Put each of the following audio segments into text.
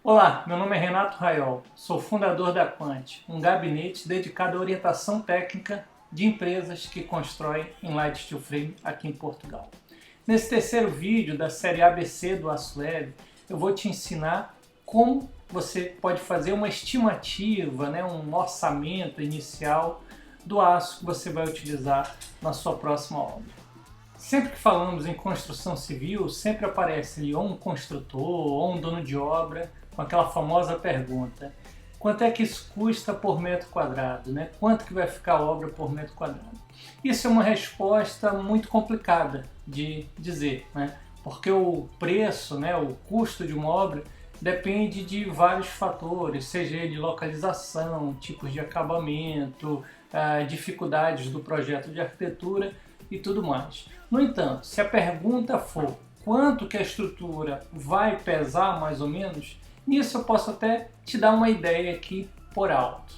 Olá, meu nome é Renato Raiol, sou fundador da Quant, um gabinete dedicado à orientação técnica de empresas que constroem em light steel frame aqui em Portugal. Nesse terceiro vídeo da série ABC do aço leve, eu vou te ensinar como você pode fazer uma estimativa, um orçamento inicial do aço que você vai utilizar na sua próxima obra. Sempre que falamos em construção civil, sempre aparece ali ou um construtor ou um dono de obra com aquela famosa pergunta: quanto é que isso custa por metro quadrado? Quanto que vai ficar a obra por metro quadrado? Isso é uma resposta muito complicada de dizer, porque o preço, o custo de uma obra depende de vários fatores, seja ele localização, tipos de acabamento, dificuldades do projeto de arquitetura e tudo mais. No entanto, se a pergunta for quanto que a estrutura vai pesar mais ou menos, nisso eu posso até te dar uma ideia aqui por alto.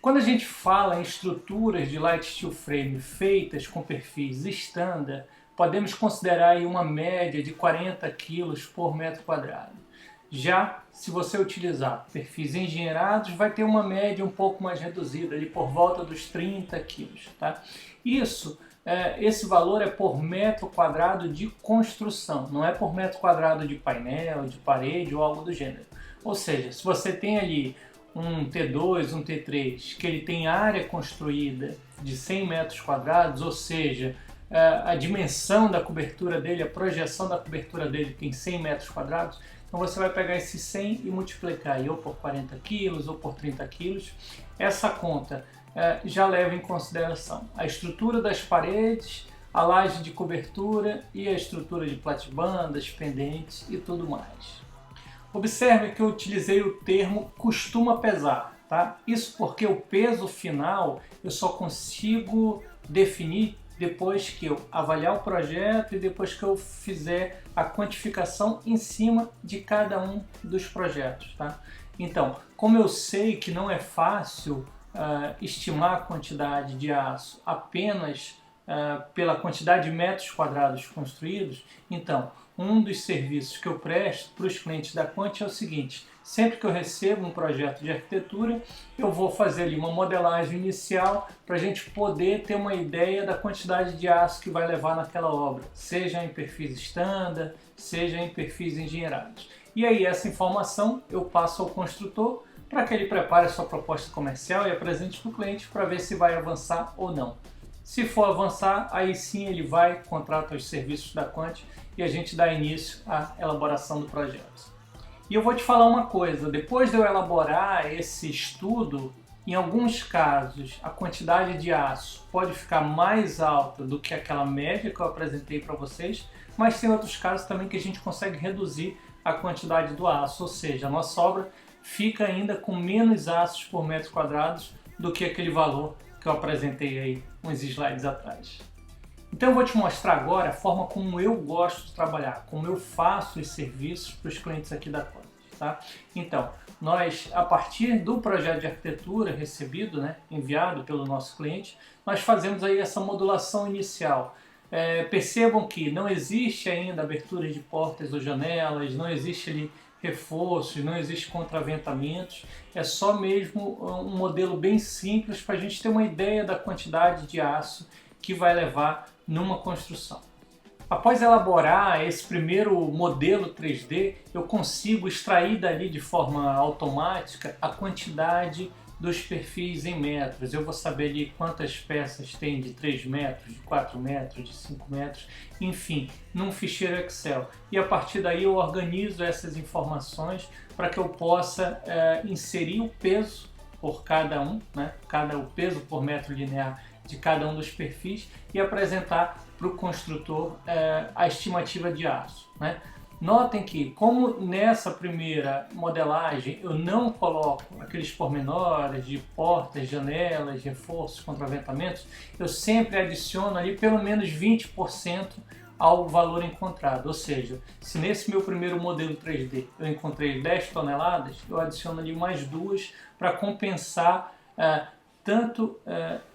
Quando a gente fala em estruturas de light steel frame feitas com perfis standard, podemos considerar aí uma média de 40 kg por metro quadrado. Já se você utilizar perfis engenheirados, vai ter uma média um pouco mais reduzida, ali por volta dos 30 kg. Tá? Esse valor é por metro quadrado de construção, não é por metro quadrado de painel, de parede ou algo do gênero. Ou seja, se você tem ali um T2, um T3, que ele tem área construída de 100 metros quadrados, ou seja, a dimensão da cobertura dele, a projeção da cobertura dele tem 100 metros quadrados, então você vai pegar esse 100 e multiplicar ou por 40 quilos ou por 30 quilos. Essa conta já leva em consideração a estrutura das paredes, a laje de cobertura e a estrutura de platibandas, pendentes e tudo mais. Observe que eu utilizei o termo costuma pesar, tá? Isso porque o peso final eu só consigo definir depois que eu avaliar o projeto e depois que eu fizer a quantificação em cima de cada um dos projetos, tá? Então, como eu sei que não é fácil estimar a quantidade de aço apenas pela quantidade de metros quadrados construídos, então um dos serviços que eu presto para os clientes da Quant é o seguinte: sempre que eu recebo um projeto de arquitetura, eu vou fazer ali uma modelagem inicial para a gente poder ter uma ideia da quantidade de aço que vai levar naquela obra, seja em perfis standard, seja em perfis engenheirados. E aí essa informação eu passo ao construtor para que ele prepare a sua proposta comercial e apresente para o cliente para ver se vai avançar ou não. Se for avançar, aí sim ele vai, contrata os serviços da Quant e a gente dá início à elaboração do projeto. E eu vou te falar uma coisa: depois de eu elaborar esse estudo, em alguns casos a quantidade de aço pode ficar mais alta do que aquela média que eu apresentei para vocês, mas tem outros casos também que a gente consegue reduzir a quantidade do aço, ou seja, a nossa obra fica ainda com menos aços por metro quadrado do que aquele valor que eu apresentei aí uns slides atrás. Então eu vou te mostrar agora a forma como eu gosto de trabalhar, como eu faço os serviços para os clientes aqui da Quant, tá? Então, nós, a partir do projeto de arquitetura recebido, enviado pelo nosso cliente, nós fazemos aí essa modulação inicial. Percebam que não existe ainda abertura de portas ou janelas, não existe ali reforços, não existe contraventamentos, é só mesmo um modelo bem simples para a gente ter uma ideia da quantidade de aço que vai levar numa construção. Após elaborar esse primeiro modelo 3D, eu consigo extrair dali de forma automática a quantidade dos perfis em metros. Eu vou saber ali quantas peças tem de 3 metros, de 4 metros, de 5 metros, enfim, num ficheiro Excel. E a partir daí eu organizo essas informações para que eu possa inserir o peso por cada um, o peso por metro linear de cada um dos perfis e apresentar para o construtor a estimativa de aço. Notem que, como nessa primeira modelagem eu não coloco aqueles pormenores de portas, janelas, reforços, contraventamentos, eu sempre adiciono ali pelo menos 20% ao valor encontrado. Ou seja, se nesse meu primeiro modelo 3D eu encontrei 10 toneladas, eu adiciono ali mais 2 para compensar tanto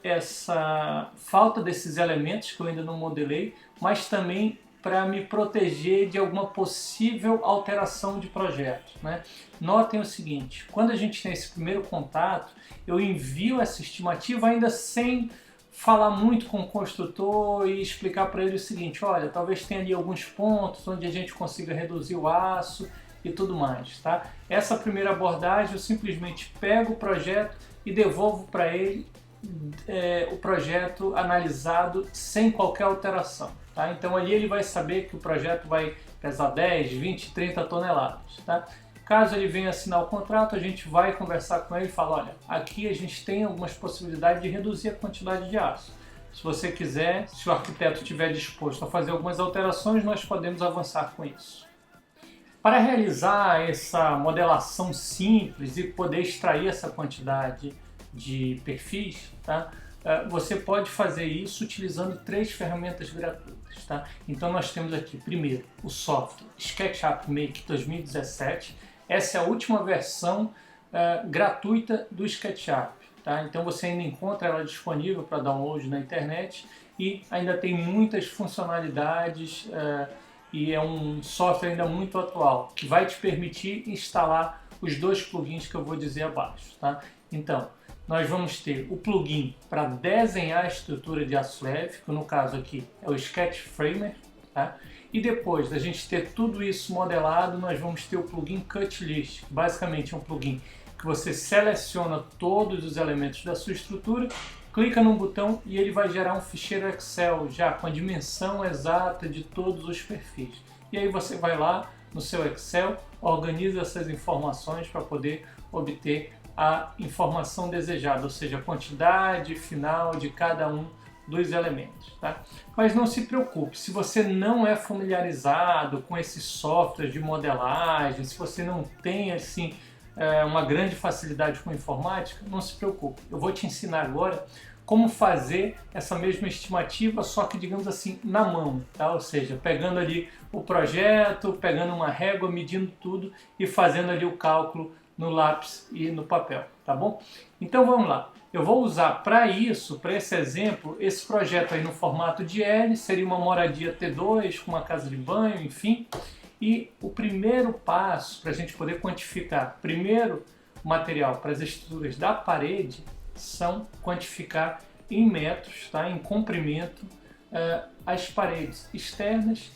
essa falta desses elementos que eu ainda não modelei, mas também para me proteger de alguma possível alteração de projeto, né? Notem o seguinte, quando a gente tem esse primeiro contato, eu envio essa estimativa ainda sem falar muito com o construtor e explicar para ele o seguinte, olha, talvez tenha ali alguns pontos onde a gente consiga reduzir o aço e tudo mais, tá? Essa primeira abordagem eu simplesmente pego o projeto e devolvo para ele o projeto analisado sem qualquer alteração, tá? Então ali ele vai saber que o projeto vai pesar 10, 20, 30 toneladas, tá? Caso ele venha assinar o contrato, a gente vai conversar com ele e falar, olha, aqui a gente tem algumas possibilidades de reduzir a quantidade de aço. Se você quiser, se o arquiteto estiver disposto a fazer algumas alterações, nós podemos avançar com isso. Para realizar essa modelação simples e poder extrair essa quantidade de perfis, tá? Você pode fazer isso utilizando 3 ferramentas gratuitas, tá? Então nós temos aqui, primeiro, o software SketchUp Make 2017. Essa é a última versão gratuita do SketchUp, tá? Então você ainda encontra ela disponível para download na internet e ainda tem muitas funcionalidades e é um software ainda muito atual, que vai te permitir instalar os 2 plugins que eu vou dizer abaixo, tá? Então, nós vamos ter o plugin para desenhar a estrutura de aço leve, que no caso aqui é o Sketch Framer, tá? E depois da gente ter tudo isso modelado, nós vamos ter o plugin Cut List, que basicamente é um plugin que você seleciona todos os elementos da sua estrutura, clica num botão e ele vai gerar um ficheiro Excel já com a dimensão exata de todos os perfis. E aí você vai lá no seu Excel, organiza essas informações para poder obter a informação desejada, ou seja, a quantidade final de cada um dos elementos, tá? Mas não se preocupe, se você não é familiarizado com esses softwares de modelagem, se você não tem assim uma grande facilidade com informática, não se preocupe. Eu vou te ensinar agora como fazer essa mesma estimativa, só que digamos assim, na mão, tá? Ou seja, pegando ali o projeto, pegando uma régua, medindo tudo e fazendo ali o cálculo no lápis e no papel, tá bom? Então vamos lá. Eu vou usar para isso, para esse exemplo, esse projeto aí no formato de L, seria uma moradia T2 com uma casa de banho, enfim. E o primeiro passo para a gente poder quantificar, primeiro material para as estruturas da parede, são quantificar em metros, tá? Em comprimento, as paredes externas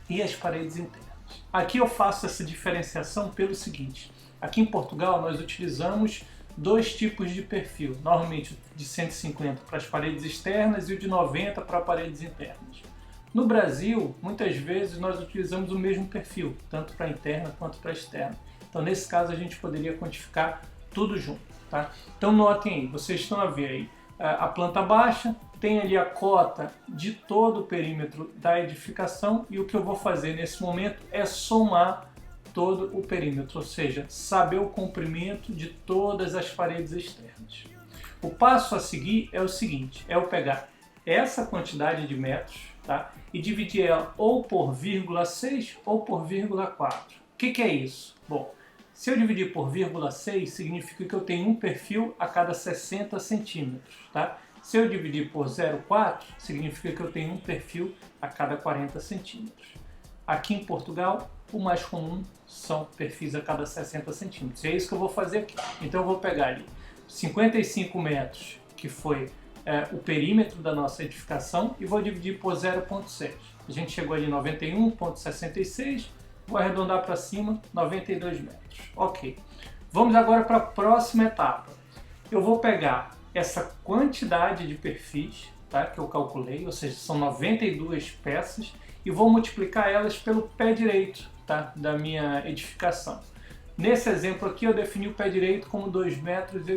e as paredes internas. Aqui eu faço essa diferenciação pelo seguinte, aqui em Portugal nós utilizamos 2 tipos de perfil, normalmente de 150 para as paredes externas e o de 90 para paredes internas. No Brasil, muitas vezes nós utilizamos o mesmo perfil, tanto para interna quanto para externa. Então nesse caso a gente poderia quantificar tudo junto, tá? Então notem aí, vocês estão a ver aí a planta baixa, tem ali a cota de todo o perímetro da edificação e o que eu vou fazer nesse momento é somar todo o perímetro, ou seja, saber o comprimento de todas as paredes externas. O passo a seguir é o seguinte, é eu pegar essa quantidade de metros, tá? E dividir ela ou por 0,6 ou por 0,4. O que é isso? Bom, se eu dividir por 0,6, significa que eu tenho um perfil a cada 60 centímetros, tá? Se eu dividir por 0,4, significa que eu tenho um perfil a cada 40 centímetros. Aqui em Portugal, o mais comum são perfis a cada 60 centímetros. É isso que eu vou fazer aqui. Então eu vou pegar ali 55 metros, que foi o perímetro da nossa edificação, e vou dividir por 0,6. A gente chegou ali em 91,66, vou arredondar para cima, 92 metros. Ok. Vamos agora para a próxima etapa. Eu vou pegar essa quantidade de perfis, tá, que eu calculei, ou seja, são 92 peças, e vou multiplicar elas pelo pé direito, tá, da minha edificação. Nesse exemplo aqui eu defini o pé direito como 2,80 metros.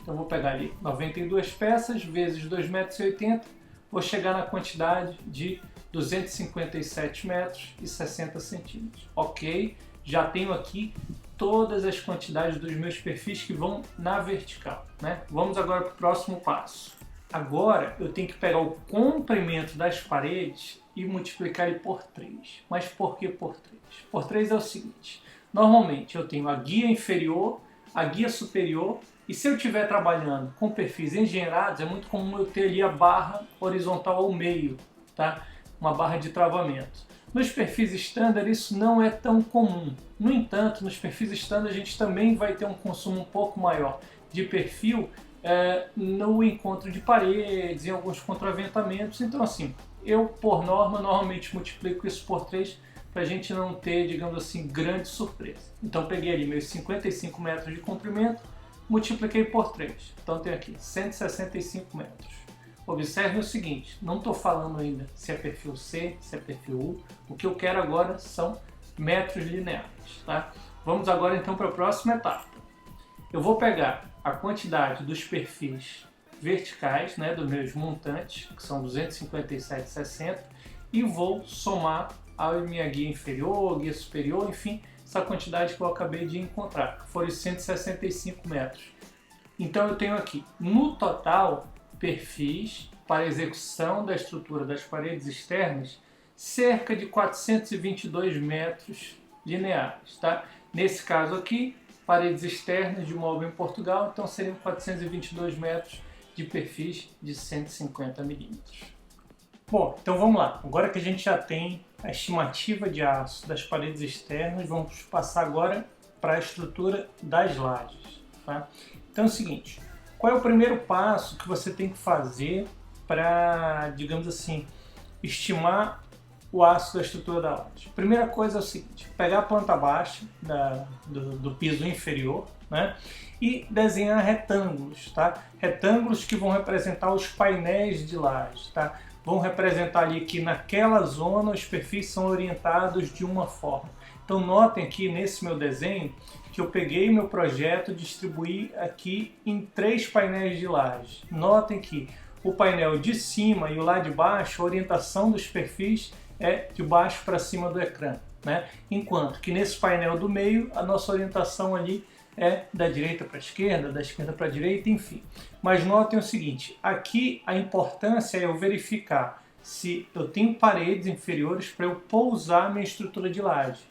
Então eu vou pegar ali 92 peças vezes 2,80 metros, vou chegar na quantidade de 257 metros e 60 centímetros. Ok, já tenho aqui todas as quantidades dos meus perfis que vão na vertical, né? Vamos agora para o próximo passo. Agora eu tenho que pegar o comprimento das paredes e multiplicar ele por 3. Mas por que por 3? Por 3 é o seguinte, normalmente eu tenho a guia inferior, a guia superior, e se eu estiver trabalhando com perfis engenheirados, é muito comum eu ter ali a barra horizontal ao meio, tá? Uma barra de travamento. Nos perfis standard isso não é tão comum. No entanto, nos perfis standard a gente também vai ter um consumo um pouco maior de perfil no encontro de paredes, em alguns contraventamentos. Então assim, eu por norma normalmente multiplico isso por 3 para a gente não ter, digamos assim, grande surpresa. Então peguei ali meus 55 metros de comprimento, multipliquei por 3. Então tenho aqui 165 metros. Observe o seguinte, não estou falando ainda se é perfil C, se é perfil U. O que eu quero agora são metros lineares. Tá? Vamos agora então para a próxima etapa. Eu vou pegar a quantidade dos perfis verticais, né, dos meus montantes, que são 257,60, e vou somar a minha guia inferior, guia superior, enfim, essa quantidade que eu acabei de encontrar, que foram 165 metros. Então eu tenho aqui, no total, perfis para execução da estrutura das paredes externas, cerca de 422 metros lineares. Tá? Nesse caso aqui, paredes externas de móvel em Portugal, então seriam 422 metros de perfis de 150 milímetros. Bom, então vamos lá. Agora que a gente já tem a estimativa de aço das paredes externas, vamos passar agora para a estrutura das lajes. Tá? Então é o seguinte, qual é o primeiro passo que você tem que fazer para, digamos assim, estimar o aço da estrutura da laje? Primeira coisa é o seguinte, pegar a planta baixa do piso inferior, né, e desenhar retângulos, tá? Retângulos que vão representar os painéis de laje, tá? Vão representar ali que naquela zona os perfis são orientados de uma forma. Então notem aqui nesse meu desenho que eu peguei meu projeto e distribuí aqui em 3 painéis de laje. Notem que o painel de cima e o lá de baixo, a orientação dos perfis é de baixo para cima do ecrã, né? Enquanto que nesse painel do meio a nossa orientação ali é da direita para a esquerda, da esquerda para a direita, enfim. Mas notem o seguinte, aqui a importância é eu verificar se eu tenho paredes inferiores para eu pousar minha estrutura de laje.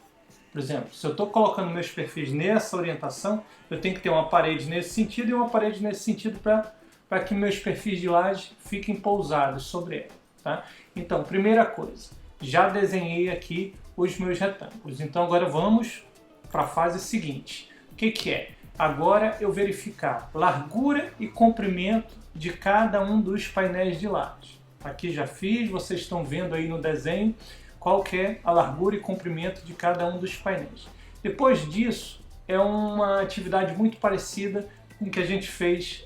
Por exemplo, se eu estou colocando meus perfis nessa orientação, eu tenho que ter uma parede nesse sentido e uma parede nesse sentido para que meus perfis de laje fiquem pousados sobre ela. Tá? Então, primeira coisa, já desenhei aqui os meus retângulos. Então agora vamos para a fase seguinte. O que é? Agora eu verificar largura e comprimento de cada um dos painéis de laje. Aqui já fiz, vocês estão vendo aí no desenho qual que é a largura e comprimento de cada um dos painéis. Depois disso, é uma atividade muito parecida com o que a gente fez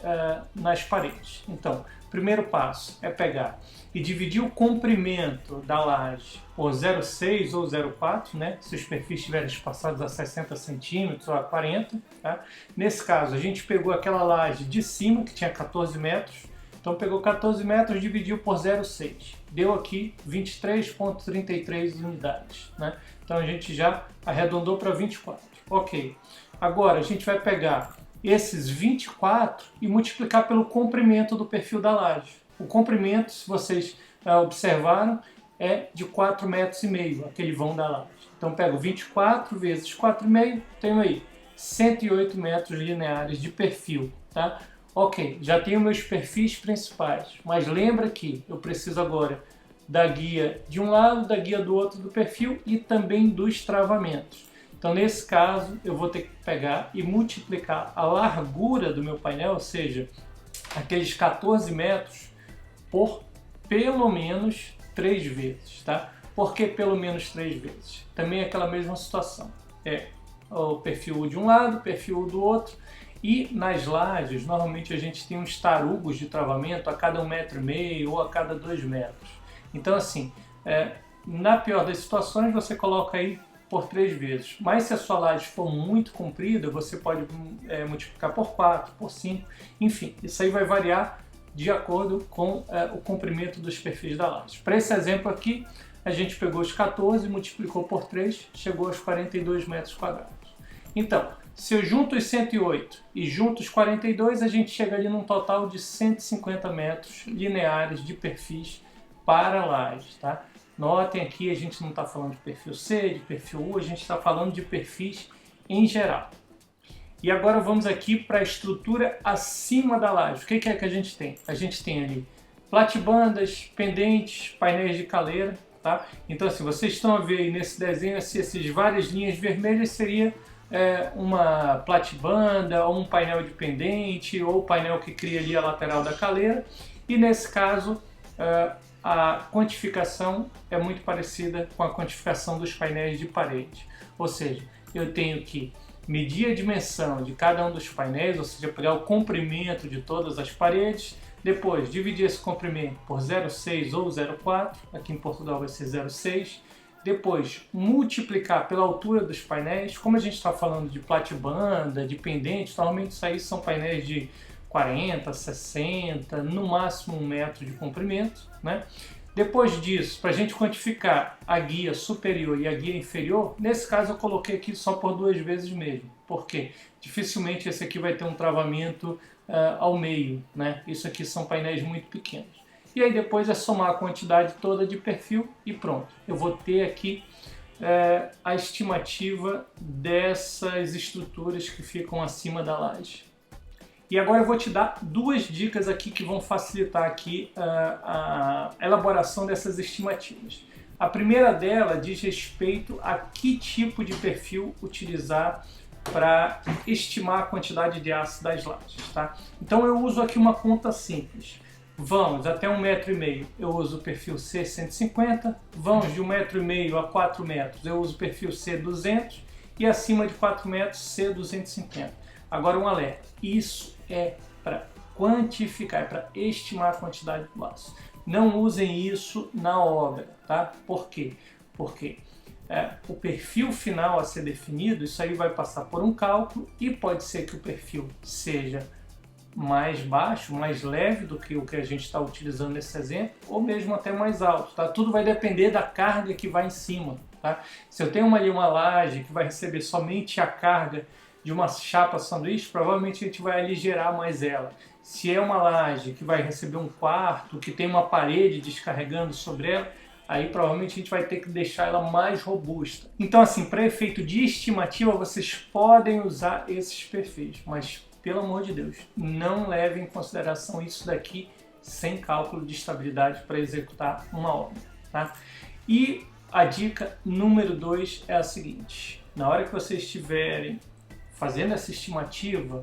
nas paredes. Então, primeiro passo é pegar e dividir o comprimento da laje por 0,6 ou 0,4, né? Se os perfis estiverem espaçados a 60 centímetros ou a 40. Tá? Nesse caso, a gente pegou aquela laje de cima, que tinha 14 metros, então pegou 14 metros e dividiu por 0,6. Deu aqui 23,33 unidades. Né? Então a gente já arredondou para 24. Ok. Agora a gente vai pegar esses 24 e multiplicar pelo comprimento do perfil da laje. O comprimento, se vocês observaram, é de 4,5 metros, aquele vão da laje. Então pego 24 vezes 4,5, tenho aí 108 metros lineares de perfil. Tá? Ok, já tenho meus perfis principais, mas lembra que eu preciso agora da guia de um lado, da guia do outro do perfil e também dos travamentos. Então nesse caso eu vou ter que pegar e multiplicar a largura do meu painel, ou seja, aqueles 14 metros, por pelo menos 3 vezes. Tá? Por que pelo menos 3 vezes? Também é aquela mesma situação. É o perfil de um lado, o perfil do outro. E nas lajes, normalmente a gente tem uns tarugos de travamento a cada 1,5 metro ou a cada 2 metros. Então assim, na pior das situações você coloca aí por 3 vezes. Mas se a sua laje for muito comprida, você pode multiplicar por 4, por 5, enfim. Isso aí vai variar de acordo com o comprimento dos perfis da laje. Para esse exemplo aqui, a gente pegou os 14, multiplicou por 3, chegou aos 42 metros quadrados. Então, se eu junto os 108 e junto os 42, a gente chega ali num total de 150 metros lineares de perfis para a laje. Tá? Notem aqui, a gente não está falando de perfil C, de perfil U, a gente está falando de perfis em geral. E agora vamos aqui para a estrutura acima da laje. O que é que a gente tem? A gente tem ali platibandas, pendentes, painéis de caleira. tá? Então assim, vocês estão a ver aí nesse desenho, essas várias linhas vermelhas seria uma platibanda, ou um painel de pendente, ou o painel que cria ali a lateral da caleira, e nesse caso a quantificação é muito parecida com a quantificação dos painéis de parede, ou seja, eu tenho que medir a dimensão de cada um dos painéis, ou seja, pegar o comprimento de todas as paredes, depois dividir esse comprimento por 0,6 ou 0,4, aqui em Portugal vai ser 0,6, depois multiplicar pela altura dos painéis. Como a gente está falando de platibanda, de pendente, normalmente isso aí são painéis de 40, 60, no máximo 1 metro de comprimento, né? Depois disso, para a gente quantificar a guia superior e a guia inferior, nesse caso eu coloquei aqui só por 2 vezes mesmo. Por quê? Dificilmente esse aqui vai ter um travamento ao meio, né? Isso aqui são painéis muito pequenos. E aí depois é somar a quantidade toda de perfil e pronto. Eu vou ter aqui a estimativa dessas estruturas que ficam acima da laje. E agora eu vou te dar 2 dicas aqui que vão facilitar aqui a elaboração dessas estimativas. A primeira dela diz respeito a que tipo de perfil utilizar para estimar a quantidade de aço das lajes, tá? Então eu uso aqui uma conta simples. Vãos até 1,5 m eu uso o perfil C150, vãos de 1,5 m a 4 metros eu uso o perfil C200 e acima de 4 metros C250. Agora um alerta, isso é para quantificar, é para estimar a quantidade do aço. Não usem isso na obra, tá? Por quê? Porque o perfil final a ser definido, isso aí vai passar por um cálculo e pode ser que o perfil seja mais baixo, mais leve do que o que a gente está utilizando nesse exemplo, ou mesmo até mais alto, tá? Tudo vai depender da carga que vai em cima, tá? Se eu tenho ali uma laje que vai receber somente a carga de uma chapa sanduíche, provavelmente a gente vai aligerar mais ela. Se é uma laje que vai receber um quarto, que tem uma parede descarregando sobre ela, aí provavelmente a gente vai ter que deixar ela mais robusta. Então assim, para efeito de estimativa, vocês podem usar esses perfis, mas pelo amor de Deus, não levem em consideração isso daqui sem cálculo de estabilidade para executar uma obra, tá? E a dica número 2 é a seguinte: na hora que vocês estiverem fazendo essa estimativa,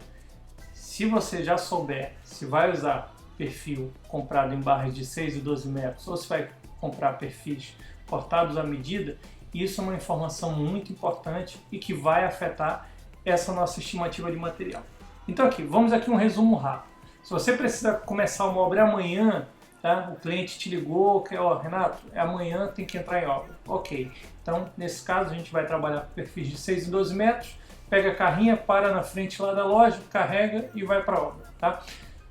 se você já souber se vai usar perfil comprado em barras de 6 e 12 metros ou se vai comprar perfis cortados à medida, isso é uma informação muito importante e que vai afetar essa nossa estimativa de material. Então vamos aqui um resumo rápido. Se você precisa começar uma obra amanhã, tá? O cliente te ligou, que Renato, amanhã tem que entrar em obra. Ok, então nesse caso a gente vai trabalhar com perfis de 6 e 12 metros, pega a carrinha, para na frente lá da loja, carrega e vai para a obra, tá?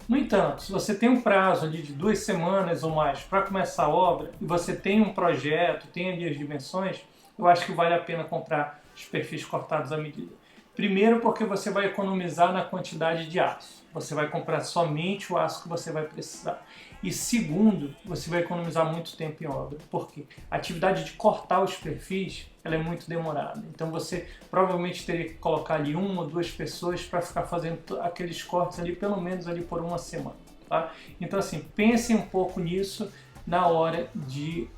No entanto, se você tem um prazo ali de 2 semanas ou mais para começar a obra e você tem um projeto, tem ali as dimensões, eu acho que vale a pena comprar os perfis cortados à medida. Primeiro porque você vai economizar na quantidade de aço. Você vai comprar somente o aço que você vai precisar. E segundo, você vai economizar muito tempo em obra. Por quê? A atividade de cortar os perfis, ela é muito demorada. Então você provavelmente teria que colocar ali 1 ou 2 pessoas para ficar fazendo aqueles cortes ali, pelo menos ali por 1 semana. Tá? Então assim, pensem um pouco nisso na hora de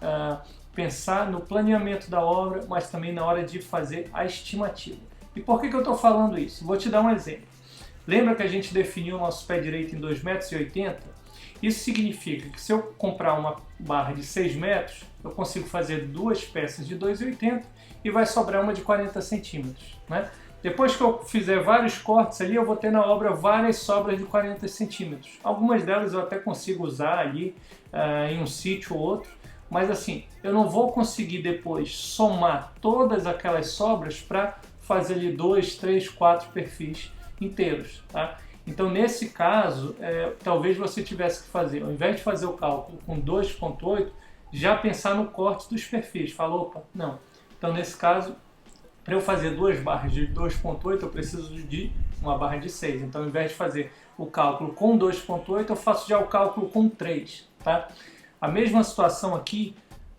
pensar no planeamento da obra, mas também na hora de fazer a estimativa. E por que eu estou falando isso? Vou te dar um exemplo. Lembra que a gente definiu o nosso pé direito em 2,80 m? Isso significa que se eu comprar uma barra de 6 metros, eu consigo fazer 2 peças de 2,80 m e vai sobrar uma de 40 centímetros, né? Depois que eu fizer vários cortes ali, eu vou ter na obra várias sobras de 40 centímetros. Algumas delas eu até consigo usar ali em um sítio ou outro, mas assim, eu não vou conseguir depois somar todas aquelas sobras para fazer ali 2, 3, 4 perfis inteiros, tá? Então nesse caso, talvez você tivesse que fazer, ao invés de fazer o cálculo com 2,8, já pensar no corte dos perfis. Fala, opa, não. Então nesse caso, para eu fazer 2 barras de 2,8, eu preciso de uma barra de 6. Então ao invés de fazer o cálculo com 2,8, eu faço já o cálculo com 3, tá? A mesma situação aqui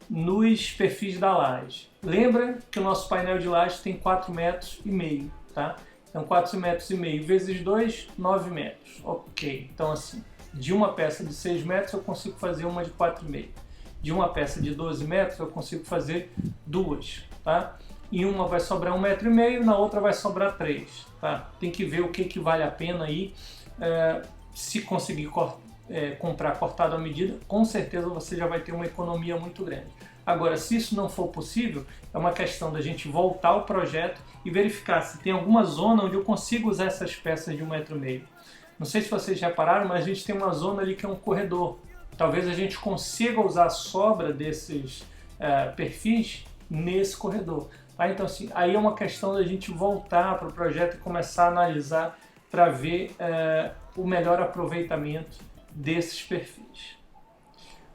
nos perfis da laje. Lembra que o nosso painel de laje tem 4,5 metros, tá? Então 4,5 metros vezes 2, 9 metros. Ok, então assim, de uma peça de 6 metros eu consigo fazer uma de 4,5. de uma peça de 12 metros, eu consigo fazer duas, tá? Em uma vai sobrar 1,5 m, na outra vai sobrar 3, tá? Tem que ver o que vale a pena aí, se conseguir comprar cortado à medida, com certeza você já vai ter uma economia muito grande. Agora, se isso não for possível, é uma questão da gente voltar ao projeto e verificar se tem alguma zona onde eu consigo usar essas peças de 1,5 m. Não sei se vocês já repararam, mas a gente tem uma zona ali que é um corredor. Talvez a gente consiga usar a sobra desses perfis nesse corredor. Tá? Então, assim, aí é uma questão da gente voltar para o projeto e começar a analisar para ver o melhor aproveitamento desses perfis.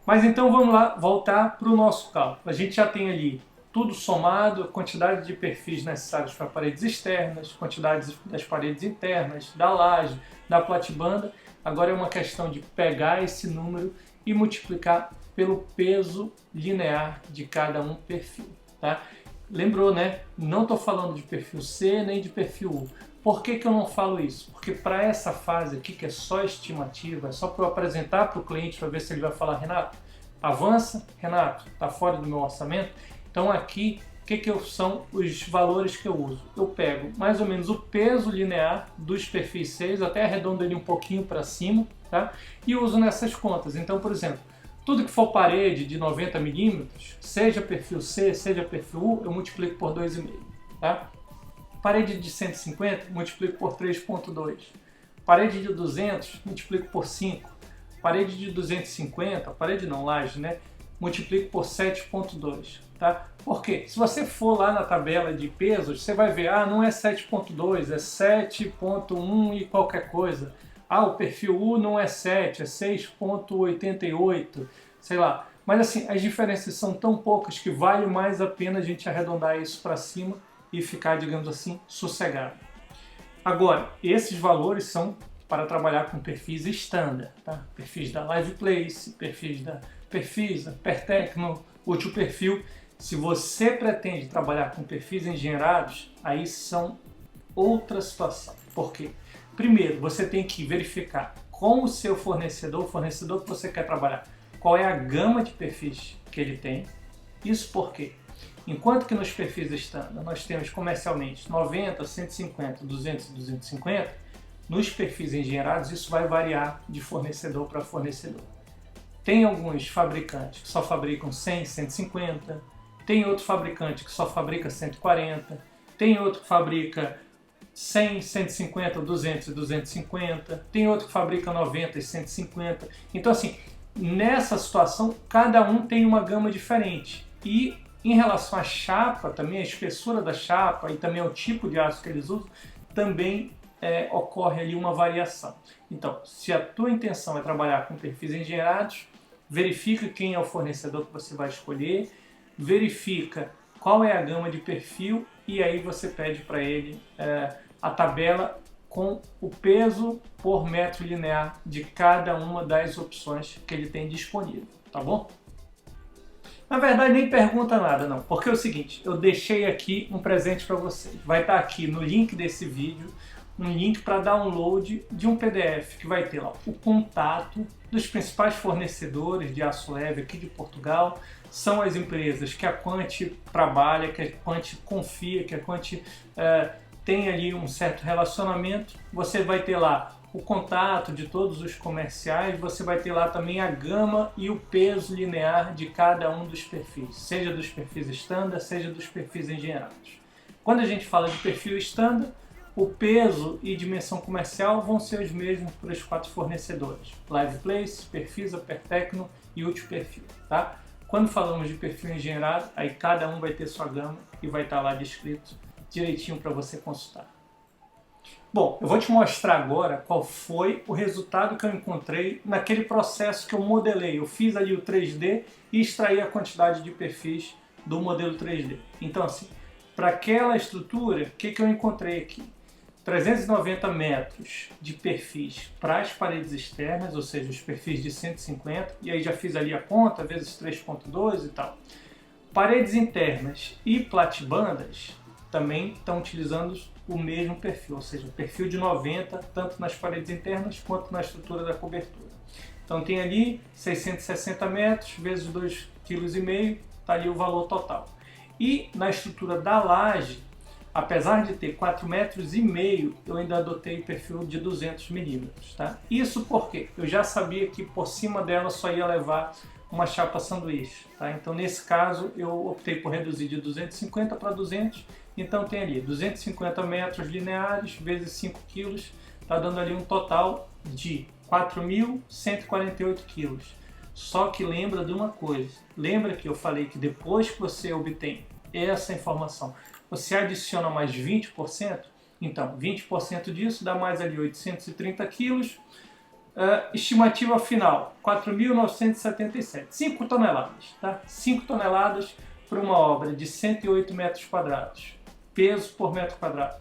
Mas então vamos lá, voltar para o nosso cálculo. A gente já tem ali tudo somado, a quantidade de perfis necessários para paredes externas, quantidade das paredes internas, da laje, da platibanda. Agora é uma questão de pegar esse número e multiplicar pelo peso linear de cada um perfil. Tá? Lembrou, né? Não estou falando de perfil C nem de perfil U. Por que eu não falo isso? Porque para essa fase aqui, que é só estimativa, é só para eu apresentar para o cliente para ver se ele vai falar: Renato, avança, Renato, está fora do meu orçamento. Então aqui, o que são os valores que eu uso? Eu pego mais ou menos o peso linear dos perfis 6, até arredondo ele um pouquinho para cima, tá? E uso nessas contas. Então, por exemplo, tudo que for parede de 90 mm, seja perfil C, seja perfil U, eu multiplico por 2,5, tá? Parede de 150, multiplico por 3,2. Parede de 200, multiplico por 5. Parede de 250, parede não, laje, né? Multiplico por 7,2. Tá? Por quê? Se você for lá na tabela de pesos, você vai ver, não é 7,2, é 7,1 e qualquer coisa. O perfil U não é 7, é 6,88, sei lá. Mas assim, as diferenças são tão poucas que vale mais a pena a gente arredondar isso para cima e ficar, digamos assim, sossegado. Agora, esses valores são para trabalhar com perfis standard, tá? Perfis da LivePlace, perfis da Perfisa, Pertecno, Útil Perfil. Se você pretende trabalhar com perfis engenheirados, aí são outra situação. Por quê? Primeiro, você tem que verificar com o seu fornecedor, o fornecedor que você quer trabalhar, qual é a gama de perfis que ele tem. Isso porque, enquanto que nos perfis standard nós temos comercialmente 90, 150, 200 e 250, nos perfis engenheirados isso vai variar de fornecedor para fornecedor. Tem alguns fabricantes que só fabricam 100, 150, tem outro fabricante que só fabrica 140, tem outro que fabrica 100, 150, 200 e 250, tem outro que fabrica 90 e 150. Então assim, nessa situação, cada um tem uma gama diferente. E em relação à chapa, também a espessura da chapa e também ao tipo de aço que eles usam, também ocorre ali uma variação. Então, se a tua intenção é trabalhar com perfis engenheirados, verifica quem é o fornecedor que você vai escolher, verifica qual é a gama de perfil e aí você pede para ele a tabela com o peso por metro linear de cada uma das opções que ele tem disponível, tá bom? Na verdade, nem pergunta nada não, porque é o seguinte, eu deixei aqui um presente para vocês. Vai estar aqui no link desse vídeo, um link para download de um PDF que vai ter lá o contato dos principais fornecedores de aço leve aqui de Portugal. São as empresas que a Quanti trabalha, que a Quanti confia, que a Quanti tem ali um certo relacionamento. Você vai ter lá o contato de todos os comerciais, você vai ter lá também a gama e o peso linear de cada um dos perfis, seja dos perfis standard, seja dos perfis engenheirados. Quando a gente fala de perfil standard, o peso e dimensão comercial vão ser os mesmos para os 4 fornecedores: LivePlace, Perfisa, Pertecno e Útil Perfil. Tá? Quando falamos de perfil engenheirado, aí cada um vai ter sua gama e vai estar lá descrito direitinho para você consultar. Bom, eu vou te mostrar agora qual foi o resultado que eu encontrei naquele processo que eu modelei. Eu fiz ali o 3D e extraí a quantidade de perfis do modelo 3D. Então assim, para aquela estrutura, o que eu encontrei aqui? 390 metros de perfis para as paredes externas, ou seja, os perfis de 150, e aí já fiz ali a conta, vezes 3,2 e tal. Paredes internas e platibandas também estão utilizando o mesmo perfil, ou seja, perfil de 90, tanto nas paredes internas quanto na estrutura da cobertura. Então tem ali 660 metros vezes 2 5,5 kg, está ali o valor total. E na estrutura da laje, apesar de ter 4,5 metros, eu ainda adotei perfil de 200 milímetros, tá? Isso porque eu já sabia que por cima dela só ia levar uma chapa sanduíche, tá? Então nesse caso eu optei por reduzir de 250 para 200, então tem ali 250 metros lineares vezes 5 kg, tá dando ali um total de 4.148 kg. Só que lembra de uma coisa, lembra que eu falei que depois que você obtém essa informação, você adiciona mais 20%, então 20% disso dá mais ali 830 quilos. Estimativa final, 4.977, 5 toneladas, tá? 5 toneladas para uma obra de 108 metros quadrados, peso por metro quadrado,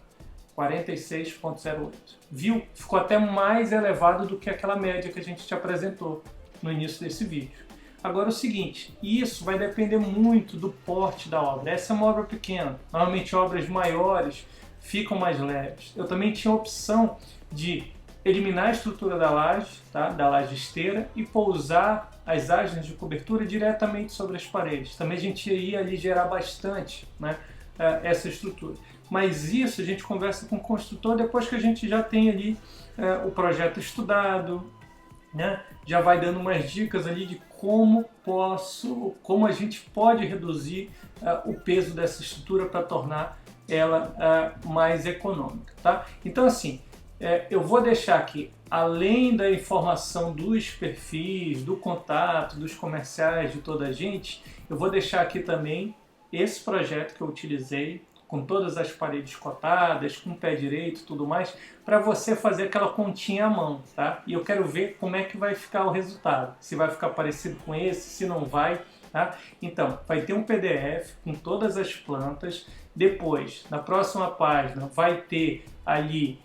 46,08. Viu? Ficou até mais elevado do que aquela média que a gente te apresentou no início desse vídeo. Agora o seguinte, isso vai depender muito do porte da obra. Essa é uma obra pequena, normalmente obras maiores ficam mais leves. Eu também tinha a opção de eliminar a estrutura da laje, tá? Da laje esteira, e pousar as asas de cobertura diretamente sobre as paredes. Também a gente ia ali gerar bastante, né, essa estrutura. Mas isso a gente conversa com o construtor depois que a gente já tem ali o projeto estudado, né? Já vai dando umas dicas ali de como a gente pode reduzir o peso dessa estrutura para tornar ela mais econômica, tá? Então assim, eu vou deixar aqui, além da informação dos perfis, do contato, dos comerciais, de toda a gente, eu vou deixar aqui também esse projeto que eu utilizei, com todas as paredes cotadas, com o pé direito e tudo mais, para você fazer aquela continha à mão, tá? E eu quero ver como é que vai ficar o resultado, se vai ficar parecido com esse, se não vai, tá? Então, vai ter um PDF com todas as plantas, depois, na próxima página, vai ter ali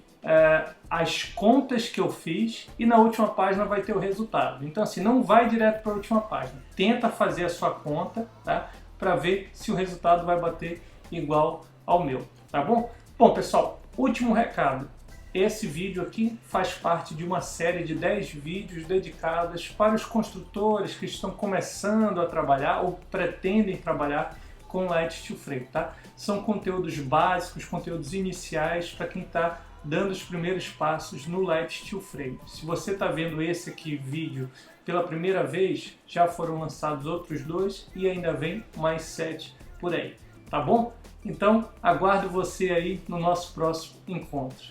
as contas que eu fiz e na última página vai ter o resultado. Então assim, não vai direto para a última página, tenta fazer a sua conta, tá? Para ver se o resultado vai bater igual ao meu, tá bom? Bom pessoal, último recado, esse vídeo aqui faz parte de uma série de 10 vídeos dedicados para os construtores que estão começando a trabalhar ou pretendem trabalhar com Light Steel Frame, tá? São conteúdos básicos, conteúdos iniciais para quem está dando os primeiros passos no Light Steel Frame. Se você está vendo esse aqui vídeo pela primeira vez, já foram lançados outros 2 e ainda vem mais 7 por aí, tá bom? Então, aguardo você aí no nosso próximo encontro.